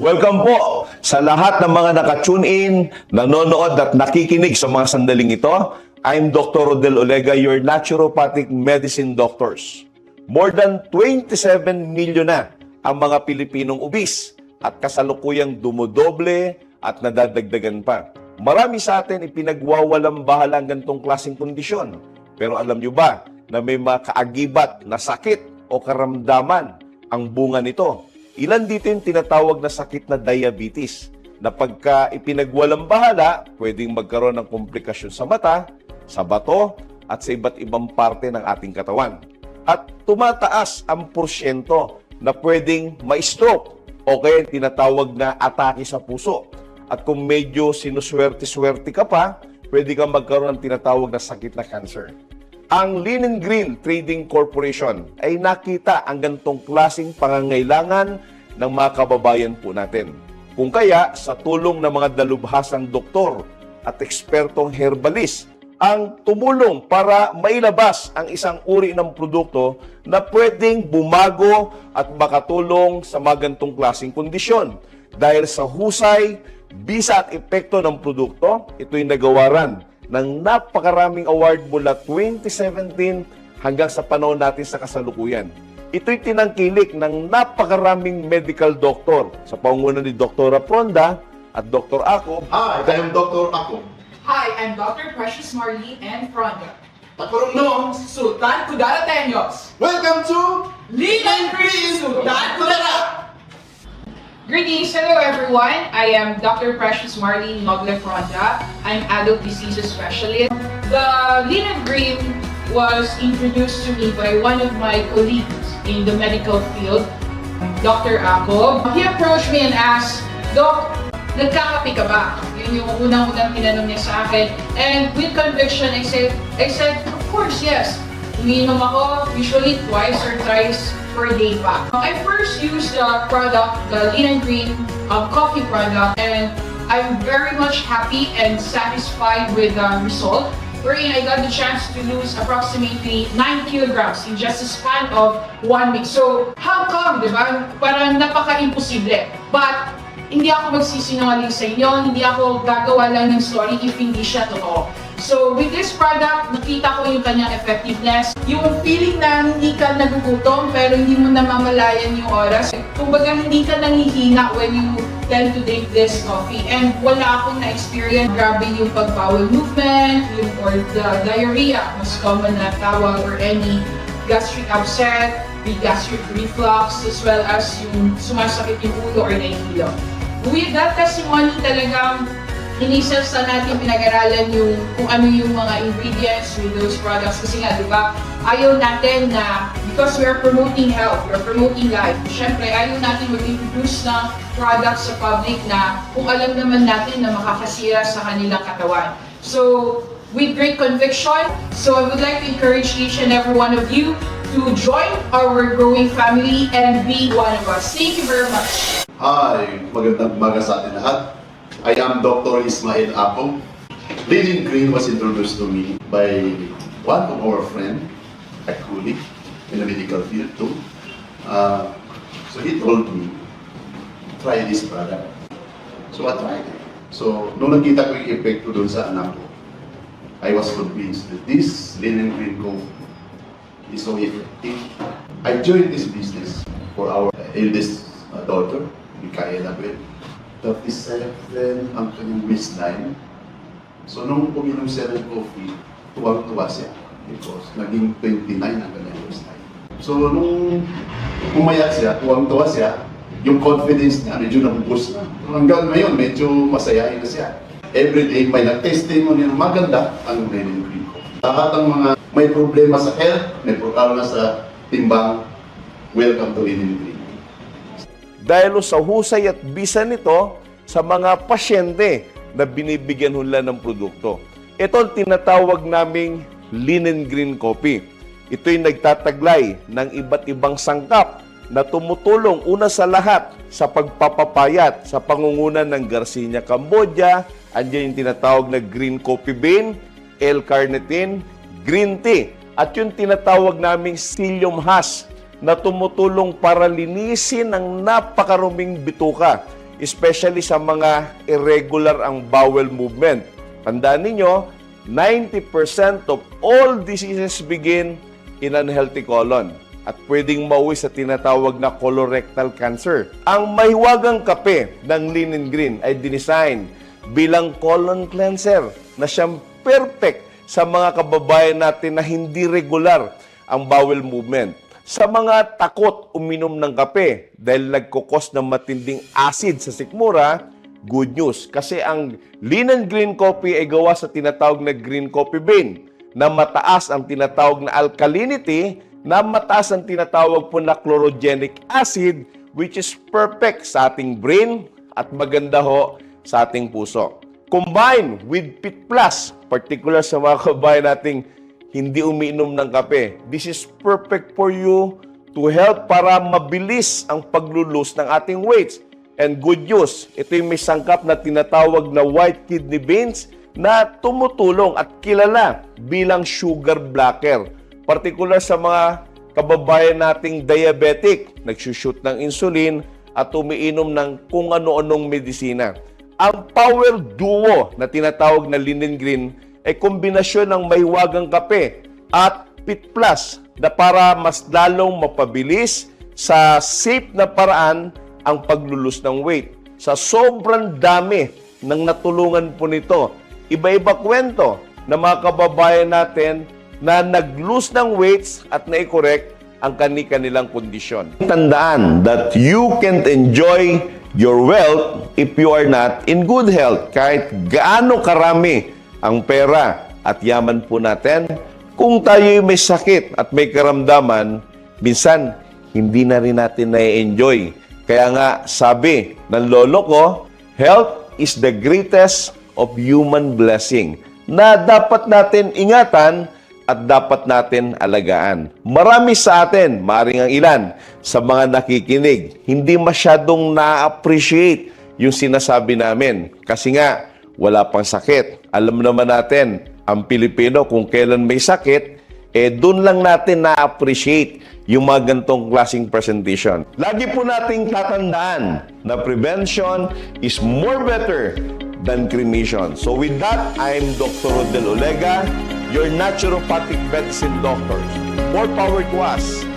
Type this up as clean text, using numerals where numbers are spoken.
Welcome po sa lahat ng mga naka-tune in, nanonood at nakikinig sa mga sandaling ito. I'm Dr. Rodel Olega, your naturopathic medicine doctors. More than 27 million na ang mga Pilipinong obese at kasalukuyang dumodoble at nadadagdagan pa. Marami sa atin ipinagwawalang bahala ang ganitong klaseng kondisyon. Pero alam nyo ba na may mga kaagibat na sakit o karamdaman ang bunga nito? Ilan dito yung tinatawag na sakit na diabetes, na pagka ipinagwalang bahala, pwedeng magkaroon ng komplikasyon sa mata, sa bato, at sa iba't ibang parte ng ating katawan. At tumataas ang porsyento na pwedeng ma-stroke o kaya tinatawag na atake sa puso. At kung medyo sinuswerte-swerte ka pa, pwede kang magkaroon ng tinatawag na sakit na cancer. Ang Lean & Green Trading Corporation ay nakita ang ganitong klaseng pangangailangan ng mga kababayan po natin. Kung kaya, sa tulong ng mga dalubhasang doktor at ekspertong herbalist, ang tumulong para mailabas ang isang uri ng produkto na pwedeng bumago at makatulong sa mga ganitong klaseng kondisyon. Dahil sa husay, bisa at epekto ng produkto, ito'y nagawaran ng napakaraming award mula 2017 hanggang sa panahon natin sa kasalukuyan. Ito'y tinangkilik ng napakaraming medical doctor sa pangunguna ni Dr. Fronda at Dr. Ako. Hi, I am Dr. Ako. Hi, I'm Dr. Precious Marlene and Fronda. Takurong noong, Sultan Kudara Tenyos. welcome to Lean and Green Sultan Kudara. Greetings, hello everyone. I am Dr. Precious Marlene Noble Fronda. I'm adult diseases specialist. The Lean and Green was introduced to me by one of my colleagues in the medical field, Dr. Ako. He approached me and asked, Doc, nagkakape ka ba? Yun yung unang-unang tinanong niya sa akin. And with conviction, I said, of course, yes. Umiinom ako usually twice or thrice per day pa. I first used the product, the Lean and Green coffee product, and I'm very much happy and satisfied with the result. Wherein I got the chance to lose approximately 9 kilograms in just a span of 1 week. So, how come, di ba? Parang napaka-imposible. But, hindi ako magsisinungaling sa inyo, hindi ako gagawa lang ng story if hindi siya totoo. So, with this product, nakita ko yung kanyang effectiveness. Yung feeling na hindi ka nagugutom pero hindi mo namamalayan yung oras. Kumbaga, hindi ka nanghihina when you tend to drink this coffee. And wala akong na-experience. Grabe yung pag-bowel movement, or the diarrhea, mas common na tawag, or any gastric upset, with gastric reflux, as well as yung sumasakit yung ulo or nahihilo. With that testimony, talagang inisasa natin pinag-aralan yung kung ano yung mga ingredients with those products. Kasi nga, di ba, ayaw natin na, because we are promoting health, we are promoting life, syempre, ayaw natin mag-introduce ng products sa public na kung alam naman natin na makakasira sa kanilang katawan. So, with great conviction, so I would like to encourage each and every one of you to join our growing family and be one of us. Thank you very much. Hi, magandang umaga sa atin lahat. I am Dr. Ismael Ako. Lean & Green was introduced to me by one of our friend, a colleague in the medical field too. So he told me, try this product. So I tried it. So nung nakita ko yung epekto doon sa anak ko, I was convinced that this Lean & Green coffee is so effective. I joined this business for our eldest daughter, Micaela Bell. 37 ang kanyang waistline. So nung uminom siya ng coffee, tuwang-tuwa siya because naging 29 ang kanyang waistline. So nung umayat siya, tuwang-tuwa siya, yung confidence niya medyo nabubos na. Hanggang ngayon, medyo masayahin na siya. Everyday may nag-testimony na maganda ang Lean & Green coffee. Lahat ng mga may problema sa health, may problema sa timbang, welcome to Lean & Green. Dahil sa husay at bisa nito sa mga pasyente na binibigyan nila ng produkto. Ito ang tinatawag naming Lean & Green Coffee. Ito'y nagtataglay ng iba't ibang sangkap na tumutulong una sa lahat sa pagpapapayat sa pangunguna ng Garcinia Cambodia. Andiyan yung tinatawag na green coffee bean, L-carnitine, green tea, at yung tinatawag naming psyllium husk na tumutulong para linisin ang napakaruming bituka. especially sa mga irregular ang bowel movement. Tandaan ninyo, 90% of all diseases begin in unhealthy colon at pwedeng mauwi sa tinatawag na colorectal cancer. Ang mahiwagang kape ng Linen Green ay dinesign bilang colon cleanser na siyang perfect sa mga kababayan natin na hindi regular ang bowel movement. Sa mga takot uminom ng kape dahil nagkukos ng matinding acid sa sikmura, good news. Kasi ang Linen Green Coffee ay gawa sa tinatawag na green coffee bean na mataas ang tinatawag na alkalinity, na mataas ang tinatawag po na chlorogenic acid, which is perfect sa ating brain at maganda ho sa ating puso. Combine with Pit Plus, particular sa mga kabayan nating hindi umiinom ng kape. This is perfect for you to help para mabilis ang paglulus ng ating weights. And good news, ito yung may sangkap na tinatawag na white kidney beans na tumutulong at kilala bilang sugar blocker. Particular sa mga kababayan nating diabetic, nagsushoot ng insulin at umiinom ng kung ano-anong medisina. Ang power duo na tinatawag na Linen Green ay kombinasyon ng mahiwagang kape at Pit Plus na para mas lalong mapabilis sa safe na paraan ang paglulus ng weight. Sa sobrang dami ng natulungan po nito, iba-iba kwento ng mga kababayan natin na nag-lose ng weights at na-correct ang kanilang kondisyon. Tandaan that you can't enjoy your wealth if you are not in good health. Kahit gaano karami ang pera at yaman po natin, kung tayo may sakit at may karamdaman, minsan hindi na rin natin na-enjoy. Kaya nga sabi ng lolo ko, health is the greatest of human blessing na dapat natin ingatan at dapat natin alagaan. Marami sa atin, maaaring ang ilan, sa mga nakikinig, hindi masyadong na-appreciate yung sinasabi namin. Kasi nga, wala pang sakit. Alam naman natin, ang Pilipino, kung kailan may sakit, doon lang natin na-appreciate yung mga ganitong klaseng presentation. Lagi po nating tatandaan na prevention is more better than cremation. So with that, I'm Dr. Rodel Olega, your naturopathic medicine doctor. More power to us.